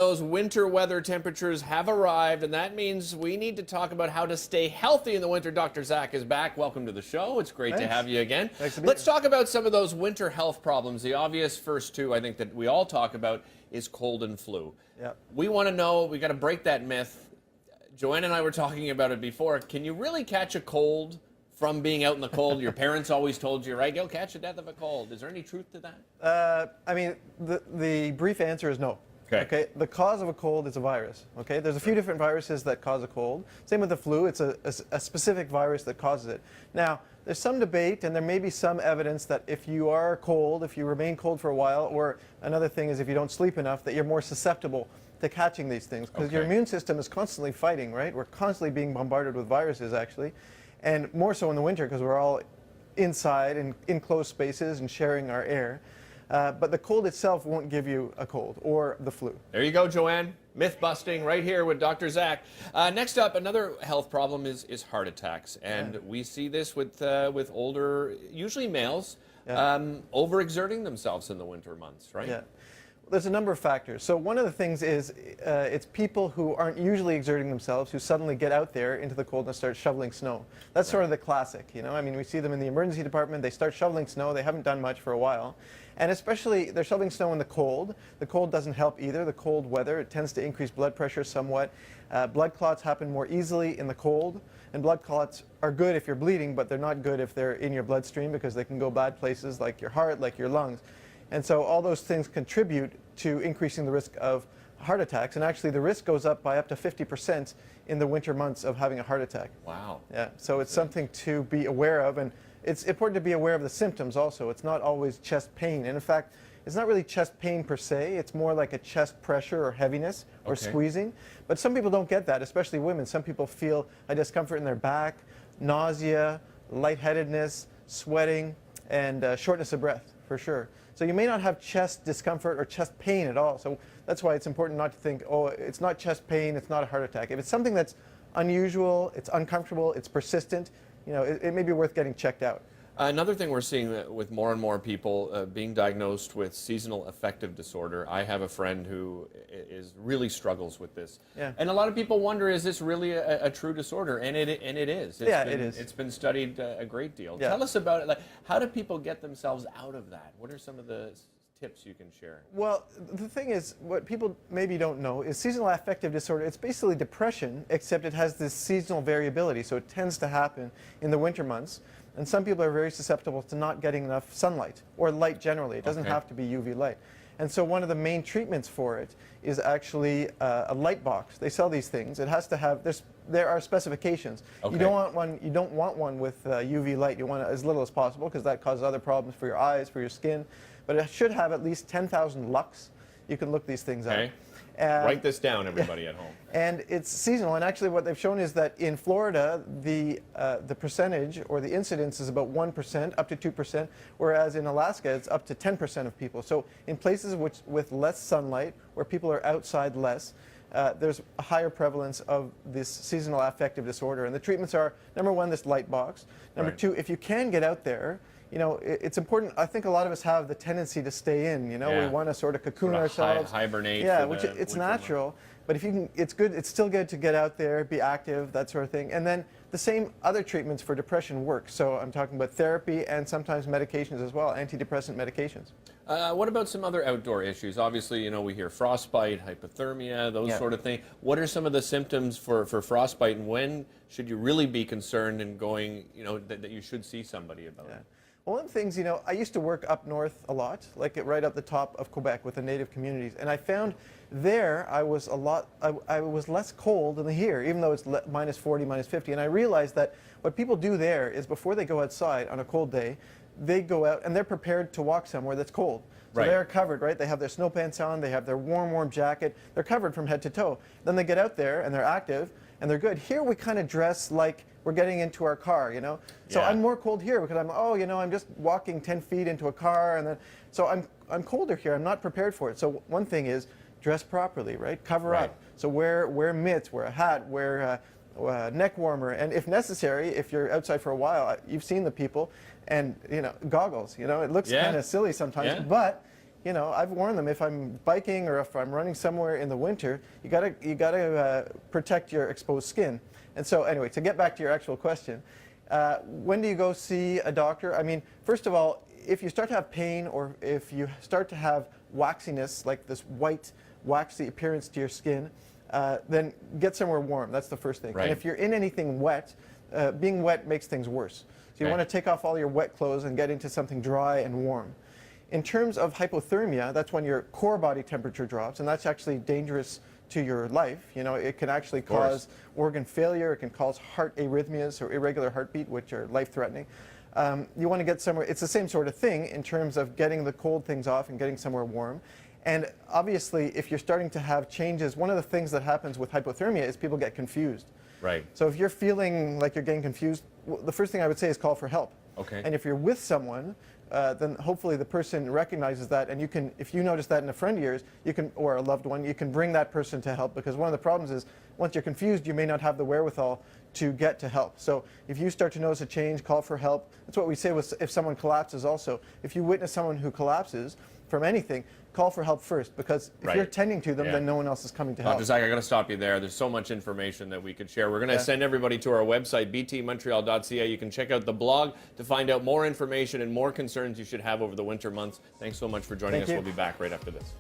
Those winter weather temperatures have arrived, and that means we need to talk about how to stay healthy in the winter. Dr. Zach is back. Welcome to the show. It's great to have you again. Thanks to be Let's here. talk about some of those winter health problems. The obvious first two, I think, that we all talk about is cold and flu. Yep. We want to know, we got to break that myth. Joanne and I were talking about it before. Can you really catch a cold from being out in the cold? Your parents always told you, right? Go catch the death of a cold. Is there any truth to that? I mean, the brief answer is no. Okay. The cause of a cold is a virus. Okay. There's a few different viruses that cause a cold. Same with the flu. It's a specific virus that causes it. Now, there's some debate, and there may be some evidence that if you are cold, if you remain cold for a while, or another thing is if you don't sleep enough, that you're more susceptible to catching these things because your immune system is constantly fighting. Right. We're constantly being bombarded with viruses, actually, and more so in the winter because we're all inside and in closed spaces and sharing our air. But the cold itself won't give you a cold or the flu. There you go, Joanne. Myth busting right here with Dr. Zach. Next up, another health problem is heart attacks. And we see this with older, usually males, overexerting themselves in the winter months, right? Yeah. There's a number of factors. So one of the things is it's people who aren't usually exerting themselves who suddenly get out there into the cold and start shoveling snow. That's sort of the classic, you know. I mean, we see them in the emergency department. They start shoveling snow. They haven't done much for a while. And especially they're shoveling snow in the cold. The cold doesn't help either. The cold weather, it tends to increase blood pressure somewhat. Blood clots happen more easily in the cold. And blood clots are good if you're bleeding, but they're not good if they're in your bloodstream because they can go bad places like your heart, like your lungs. And so all those things contribute to increasing the risk of heart attacks. And actually the risk goes up by up to 50% in the winter months of having a heart attack. Wow. Yeah, so it's something to be aware of. And it's important to be aware of the symptoms also. It's not always chest pain. And in fact, it's not really chest pain per se. It's more like a chest pressure or heaviness or squeezing. But some people don't get that, especially women. Some people feel a discomfort in their back, nausea, lightheadedness, sweating, and shortness of breath, for sure. So you may not have chest discomfort or chest pain at all. So that's why it's important not to think, oh, it's not chest pain, it's not a heart attack. If it's something that's unusual, it's uncomfortable, it's persistent, you know, it may be worth getting checked out. Another thing we're seeing with more and more people being diagnosed with seasonal affective disorder. I have a friend who really struggles with this. Yeah. And a lot of people wonder, is this really a true disorder? And it is. It is. It's been studied a great deal. Yeah. Tell us about it. Like, how do people get themselves out of that? What are some of the tips you can share? Well, the thing is, what people maybe don't know is seasonal affective disorder. It's basically depression, except it has this seasonal variability. So it tends to happen in the winter months. And some people are very susceptible to not getting enough sunlight or light generally. It doesn't have to be UV light. And so one of the main treatments for it is actually a light box. They sell these things. It has to have, there are specifications. You don't want one with UV light. You want it as little as possible because that causes other problems for your eyes, for your skin. But it should have at least 10,000 lux. You can look these things up. Write this down, everybody at home. And it's seasonal. And actually what they've shown is that in Florida, the percentage or the incidence is about 1%, up to 2%, whereas in Alaska, it's up to 10% of people. So in places with less sunlight, where people are outside less, there's a higher prevalence of this seasonal affective disorder. And the treatments are, number one, this light box. Number two, if you can get out there, you know, it's important. I think a lot of us have the tendency to stay in. You know, we want to sort of cocoon ourselves, hibernate. Yeah, which it's natural. But if you can, it's good. It's still good to get out there, be active, that sort of thing. And then the same other treatments for depression work. So I'm talking about therapy and sometimes medications as well, antidepressant medications. What about some other outdoor issues? Obviously, you know, we hear frostbite, hypothermia, those sort of things. What are some of the symptoms for frostbite, and when should you really be concerned and going, you know, that you should see somebody about it? Well, one of the things, you know, I used to work up north a lot, like right up the top of Quebec with the native communities, and I found there I was less cold than here, even though it's minus 40, minus 50, and I realized that what people do there is before they go outside on a cold day, they go out and they're prepared to walk somewhere that's cold. So they're covered, right? They have their snow pants on, they have their warm jacket, they're covered from head to toe. Then they get out there and they're active and they're good. Here we kind of dress like we're getting into our car, you know? So I'm more cold here because I'm just walking 10 feet into a car, and then, so I'm colder here. I'm not prepared for it. So one thing is dress properly, right? Cover up. So wear mitts, wear a hat, wear neck warmer, and if necessary, if you're outside for a while, you've seen the people, and, you know, goggles, you know, it looks kind of silly sometimes, but you know, I've worn them. If I'm biking or if I'm running somewhere in the winter, you gotta protect your exposed skin. And so anyway, to get back to your actual question, when do you go see a doctor? I mean, first of all, if you start to have pain or if you start to have waxiness, like this white, waxy appearance to your skin, then get somewhere warm. That's the first thing. Right. And if you're in anything wet, being wet makes things worse. So you want to take off all your wet clothes and get into something dry and warm. In terms of hypothermia, that's when your core body temperature drops, and that's actually dangerous to your life. You know, it can actually cause organ failure. It can cause heart arrhythmias or irregular heartbeat, which are life-threatening. You want to get somewhere. It's the same sort of thing in terms of getting the cold things off and getting somewhere warm. And obviously, if you're starting to have changes, one of the things that happens with hypothermia is people get confused. Right. So if you're feeling like you're getting confused, the first thing I would say is call for help. Okay. And if you're with someone, then hopefully the person recognizes that, and you can, if you notice that in a friend of yours, you can, or a loved one, you can bring that person to help, because one of the problems is once you're confused, you may not have the wherewithal to get to help. So if you start to notice a change, call for help. That's what we say with if someone collapses also. If you witness someone who collapses from anything, call for help first, because if you're tending to them, then no one else is coming to help. Dr. Zach, I got to stop you there. There's so much information that we could share. We're going to send everybody to our website, btmontreal.ca. You can check out the blog to find out more information and more concerns you should have over the winter months. Thanks so much for joining us. We'll be back right after this.